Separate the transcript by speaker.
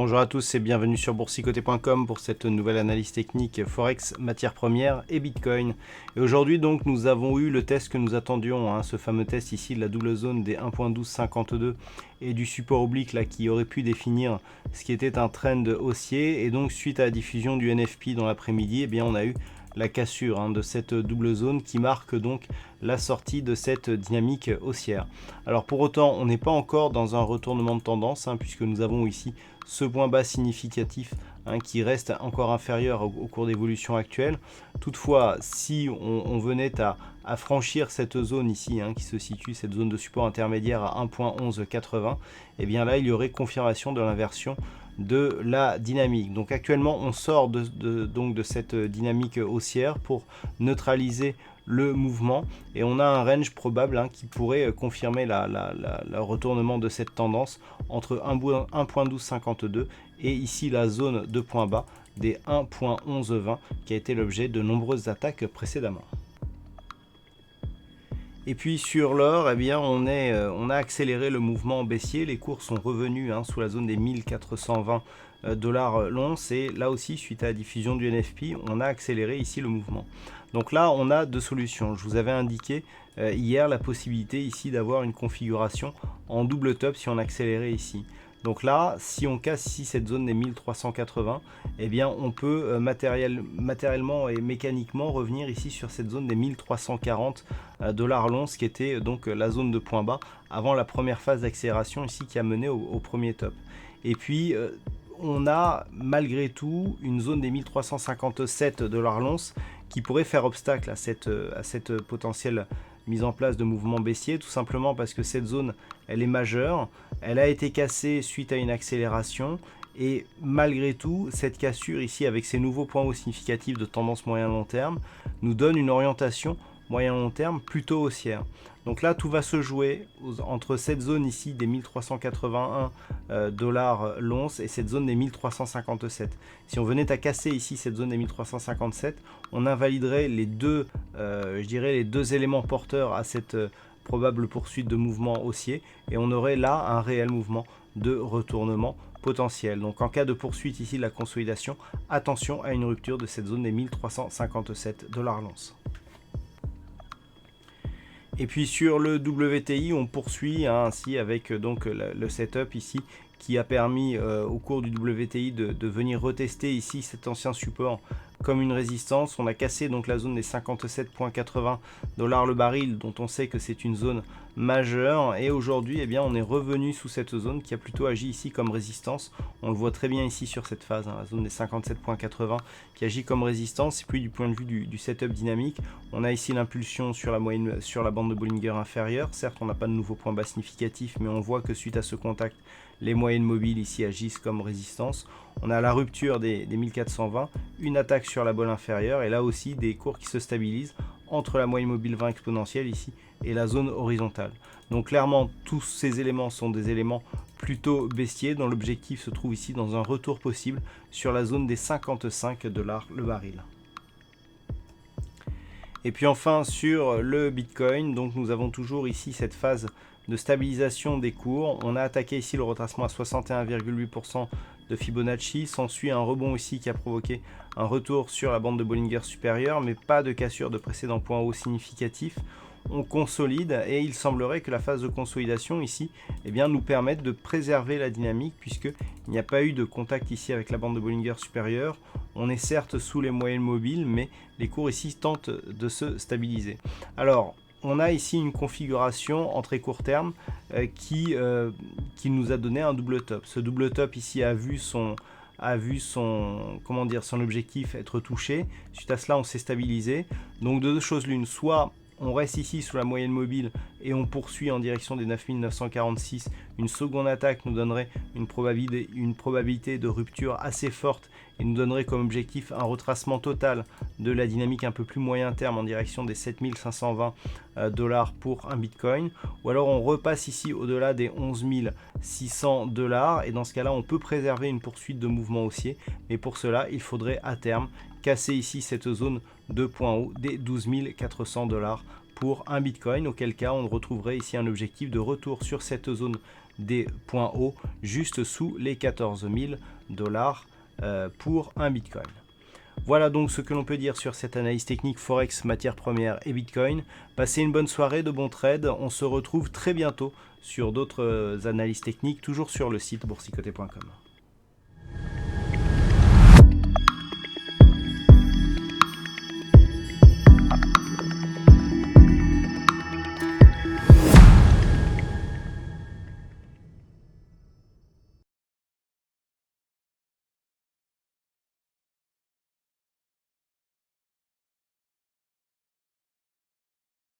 Speaker 1: Bonjour à tous et bienvenue sur boursicoté.com pour cette nouvelle analyse technique Forex, matières premières et Bitcoin. Et aujourd'hui donc nous avons eu le test que nous attendions, ce fameux test ici de la double zone des 1.1252 et du support oblique là qui aurait pu définir ce qui était un trend haussier. Et donc suite à la diffusion du NFP dans l'après-midi, eh bien on a eu la cassure de cette double zone qui marque donc la sortie de cette dynamique haussière. Alors pour autant, on n'est pas encore dans un retournement de tendance puisque nous avons ici ce point bas significatif qui reste encore inférieur au cours d'évolution actuelle. Toutefois, si on venait à franchir cette zone ici qui se situe, cette zone de support intermédiaire à 1.1180, et bien là il y aurait confirmation de l'inversion de la dynamique. Donc actuellement on sort donc de cette dynamique haussière pour neutraliser le mouvement et on a un range probable qui pourrait confirmer le retournement de cette tendance entre 1.1252 et ici la zone de point bas des 1.1120 qui a été l'objet de nombreuses attaques précédemment. Et puis sur l'or, eh bien on a accéléré le mouvement baissier, les cours sont revenus sous la zone des 1420 $ l'once et là aussi suite à la diffusion du NFP, on a accéléré ici le mouvement. Donc là on a deux solutions. Je vous avais indiqué hier la possibilité ici d'avoir une configuration en double top si on accélérait ici. Donc là, si on casse ici cette zone des 1380, eh bien on peut matériellement et mécaniquement revenir ici sur cette zone des 1340 $ l'once qui était donc la zone de point bas avant la première phase d'accélération ici qui a mené au premier top. Et puis on a malgré tout une zone des 1357 $ l'once qui pourrait faire obstacle à cette potentielle mise en place de mouvements baissiers, tout simplement parce que cette zone elle est majeure, elle a été cassée suite à une accélération et malgré tout cette cassure ici avec ces nouveaux points hauts significatifs de tendance moyen long terme nous donne une orientation moyen long terme plutôt haussière. Donc là tout va se jouer entre cette zone ici des 1381 $ l'once et cette zone des 1357. Si on venait à casser ici cette zone des 1357, on invaliderait les deux, les deux éléments porteurs à cette probable poursuite de mouvement haussier et on aurait là un réel mouvement de retournement potentiel. Donc en cas de poursuite ici de la consolidation, attention à une rupture de cette zone des 1357 $ l'once. Et puis sur le WTI, on poursuit ainsi avec donc le setup ici qui a permis au cours du WTI de venir retester ici cet ancien support comme une résistance. On a cassé donc la zone des 57,80 $ le baril dont on sait que c'est une zone majeure et aujourd'hui eh bien on est revenu sous cette zone qui a plutôt agi ici comme résistance. On le voit très bien ici sur cette phase, la zone des 57,80 qui agit comme résistance. Et puis du point de vue du setup dynamique, on a ici l'impulsion sur la moyenne, sur la bande de Bollinger inférieure. Certes on n'a pas de nouveau point bas significatif, mais on voit que suite à ce contact les moyennes mobiles ici agissent comme résistance. On a la rupture des 1420, une attaque sur la bolle inférieure et là aussi des cours qui se stabilisent entre la moyenne mobile 20 exponentielle ici et la zone horizontale. Donc clairement tous ces éléments sont des éléments plutôt baissiers dont l'objectif se trouve ici dans un retour possible sur la zone des 55 $ le baril. Et puis enfin sur le Bitcoin, donc nous avons toujours ici cette phase de stabilisation des cours. On a attaqué ici le retracement à 61,8% de Fibonacci. S'ensuit un rebond ici qui a provoqué un retour sur la bande de Bollinger supérieure, mais pas de cassure de précédent point haut significatif. On consolide et il semblerait que la phase de consolidation ici nous permette de préserver la dynamique puisqu'il n'y a pas eu de contact ici avec la bande de Bollinger supérieure. On est certes sous les moyennes mobiles, mais les cours ici tentent de se stabiliser. Alors, on a ici une configuration en très court terme qui nous a donné un double top. Ce double top ici a vu son objectif être touché. Suite à cela, on s'est stabilisé. Donc de deux choses l'une, soit on reste ici sous la moyenne mobile et on poursuit en direction des 9946. Une seconde attaque nous donnerait une probabilité de rupture assez forte et nous donnerait comme objectif un retracement total de la dynamique un peu plus moyen terme en direction des 7520 $ pour un Bitcoin. Ou alors on repasse ici au-delà des 11 600 $ et dans ce cas-là on peut préserver une poursuite de mouvement haussier. Mais pour cela il faudrait à terme casser ici cette zone de point haut des 12 400 $ pour un Bitcoin, auquel cas on retrouverait ici un objectif de retour sur cette zone des points hauts juste sous les 14 dollars pour un Bitcoin. Voilà donc ce que l'on peut dire sur cette analyse technique Forex, matières premières et Bitcoin. Passez une bonne soirée, de bons trades. On se retrouve très bientôt sur d'autres analyses techniques, toujours sur le site boursicoté.com.